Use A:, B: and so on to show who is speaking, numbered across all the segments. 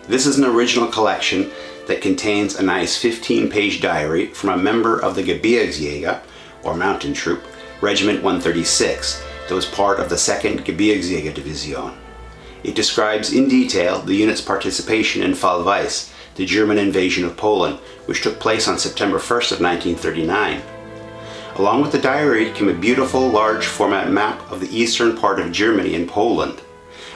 A: This is an original collection that contains a nice 15-page diary from a member of the Gebirgsjäger, or mountain troop, Regiment 136, that was part of the 2nd Gebirgsjäger Division. It describes in detail the unit's participation in Fall Weiss, the German invasion of Poland, which took place on September 1st of 1939. Along with the diary came a beautiful large format map of the eastern part of Germany and Poland.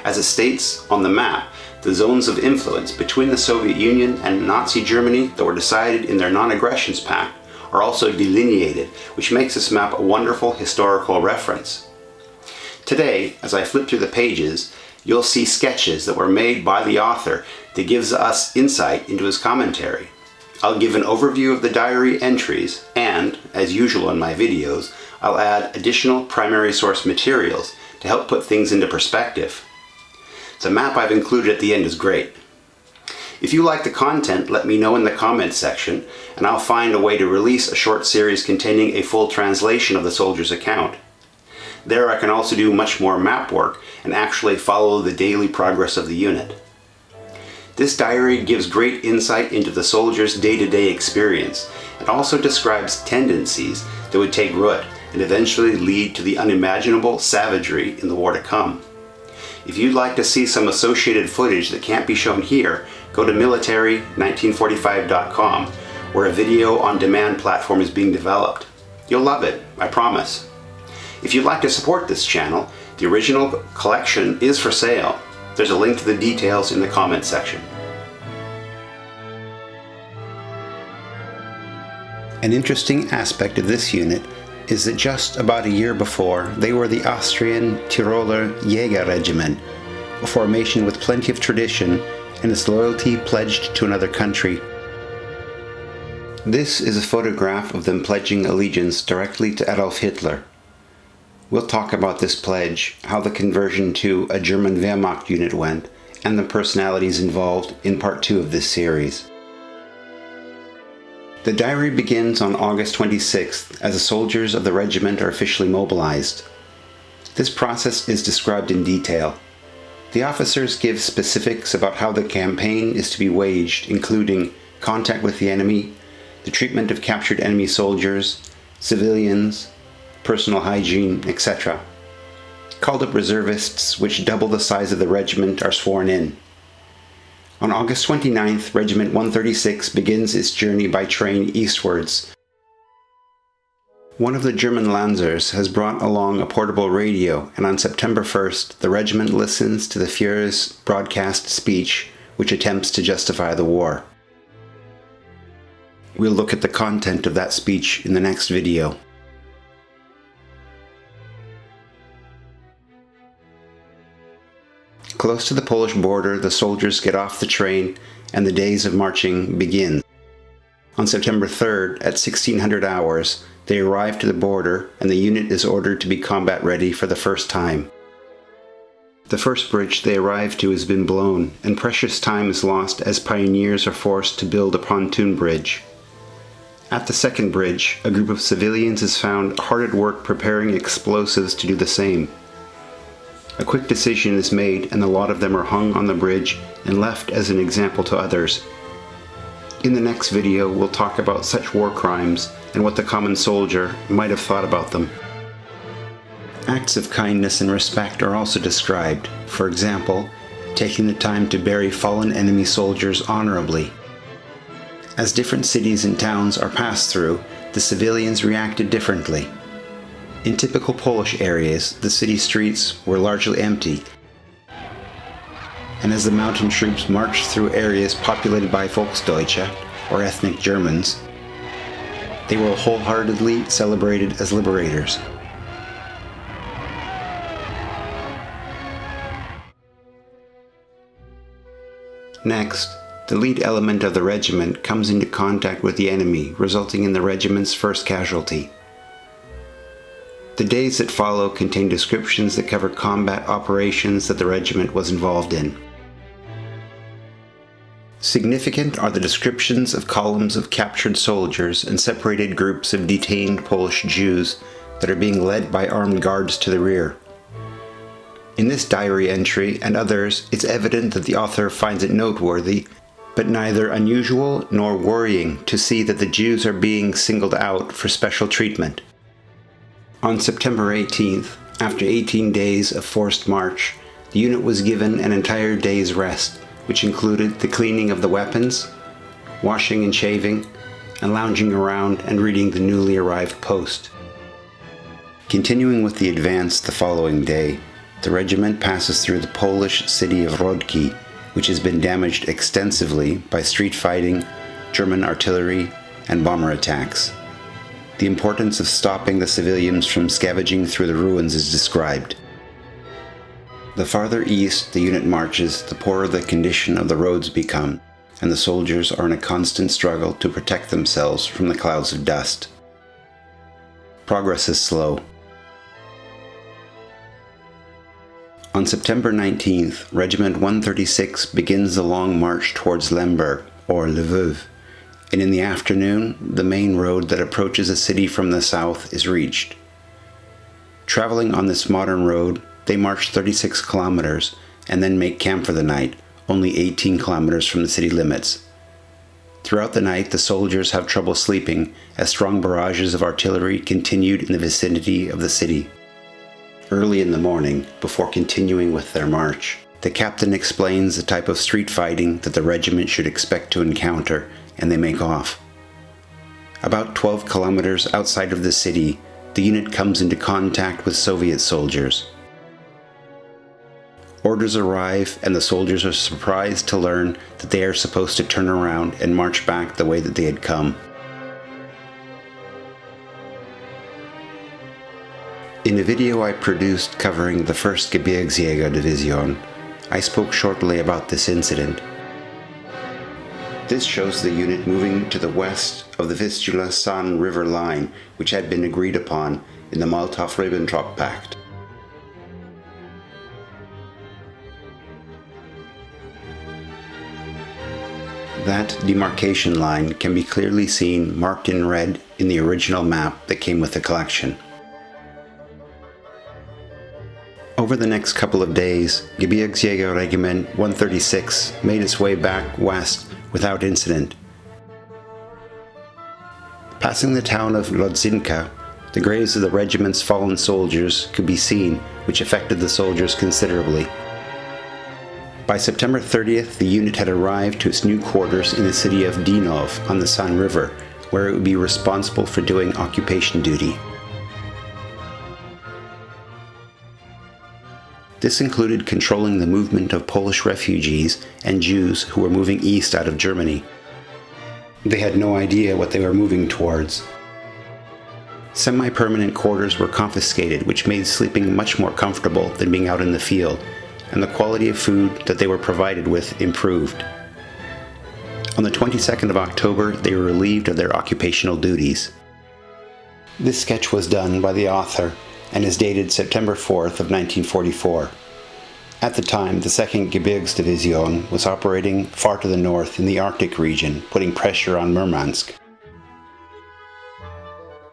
A: As it states on the map, the zones of influence between the Soviet Union and Nazi Germany that were decided in their non-aggressions pact are also delineated, which makes this map a wonderful historical reference. Today, as I flip through the pages, you'll see sketches that were made by the author that gives us insight into his commentary. I'll give an overview of the diary entries and, as usual in my videos, I'll add additional primary source materials to help put things into perspective. The map I've included at the end is great. If you like the content, let me know in the comments section, and I'll find a way to release a short series containing a full translation of the soldier's account. There I can also do much more map work and actually follow the daily progress of the unit. This diary gives great insight into the soldier's day-to-day experience and also describes tendencies that would take root and eventually lead to the unimaginable savagery in the war to come. If you'd like to see some associated footage that can't be shown here, go to military1945.com, where a video on demand platform is being developed. You'll love it, I promise. If you'd like to support this channel, the original collection is for sale. There's a link to the details in the comments section. An interesting aspect of this unit is that just about a year before, they were the Austrian Tiroler Jäger-Regiment, a formation with plenty of tradition and its loyalty pledged to another country. This is a photograph of them pledging allegiance directly to Adolf Hitler. We'll talk about this pledge, how the conversion to a German Wehrmacht unit went, and the personalities involved in part 2 of this series. The diary begins on August 26th as the soldiers of the regiment are officially mobilized. This process is described in detail. The officers give specifics about how the campaign is to be waged, including contact with the enemy, the treatment of captured enemy soldiers, civilians, personal hygiene, etc. Called up reservists, which double the size of the regiment, are sworn in. On August 29th, Regiment 136 begins its journey by train eastwards. One of the German Lancers has brought along a portable radio, and on September 1st, the regiment listens to the Führer's broadcast speech, which attempts to justify the war. We'll look at the content of that speech in the next video. Close to the Polish border, the soldiers get off the train and the days of marching begin. On September 3rd, at 1600 hours, they arrive to the border and the unit is ordered to be combat ready for the first time. The first bridge they arrive to has been blown, and precious time is lost as pioneers are forced to build a pontoon bridge. At the second bridge, a group of civilians is found hard at work preparing explosives to do the same. A quick decision is made and a lot of them are hung on the bridge and left as an example to others. In the next video, we'll talk about such war crimes and what the common soldier might have thought about them. Acts of kindness and respect are also described, for example, taking the time to bury fallen enemy soldiers honorably. As different cities and towns are passed through, the civilians reacted differently. In typical Polish areas, the city streets were largely empty, and as the mountain troops marched through areas populated by Volksdeutsche, or ethnic Germans, they were wholeheartedly celebrated as liberators. Next, the lead element of the regiment comes into contact with the enemy, resulting in the regiment's first casualty. The days that follow contain descriptions that cover combat operations that the regiment was involved in. Significant are the descriptions of columns of captured soldiers and separated groups of detained Polish Jews that are being led by armed guards to the rear. In this diary entry and others, it's evident that the author finds it noteworthy, but neither unusual nor worrying to see that the Jews are being singled out for special treatment. On September 18th, after 18 days of forced march, the unit was given an entire day's rest, which included the cleaning of the weapons, washing and shaving, and lounging around and reading the newly arrived post. Continuing with the advance the following day, the regiment passes through the Polish city of Rodki, which has been damaged extensively by street fighting, German artillery, and bomber attacks. The importance of stopping the civilians from scavenging through the ruins is described. The farther east the unit marches, the poorer the condition of the roads become, and the soldiers are in a constant struggle to protect themselves from the clouds of dust. Progress is slow. On September 19th, Regiment 136 begins the long march towards Lemberg, or Lvov, and in the afternoon, the main road that approaches the city from the south is reached. Traveling on this modern road, they march 36 kilometers and then make camp for the night, only 18 kilometers from the city limits. Throughout the night, the soldiers have trouble sleeping as strong barrages of artillery continued in the vicinity of the city. Early in the morning, before continuing with their march, the captain explains the type of street fighting that the regiment should expect to encounter, and they make off. About 12 kilometers outside of the city, the unit comes into contact with Soviet soldiers. Orders arrive, and the soldiers are surprised to learn that they are supposed to turn around and march back the way that they had come. In a video I produced covering the 1st Gebirgsjäger Division, I spoke shortly about this incident. This shows the unit moving to the west of the Vistula-San River line, which had been agreed upon in the Moltov-Ribbontrop Pact. That demarcation line can be clearly seen marked in red in the original map that came with the collection. Over the next couple of days, Gebirgsjäger Regiment 136 made its way back west without incident. Passing the town of Lodzinka, the graves of the regiment's fallen soldiers could be seen, which affected the soldiers considerably. By September 30th, the unit had arrived to its new quarters in the city of Dinov on the San River, where it would be responsible for doing occupation duty. This included controlling the movement of Polish refugees and Jews who were moving east out of Germany. They had no idea what they were moving towards. Semi-permanent quarters were confiscated, which made sleeping much more comfortable than being out in the field, and the quality of food that they were provided with improved. On the 22nd of October, they were relieved of their occupational duties. This sketch was done by the author and is dated September 4th of 1944. At the time, the 2nd Gebirgs-Division was operating far to the north in the Arctic region, putting pressure on Murmansk.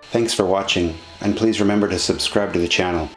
A: Thanks for watching, and please remember to subscribe to the channel.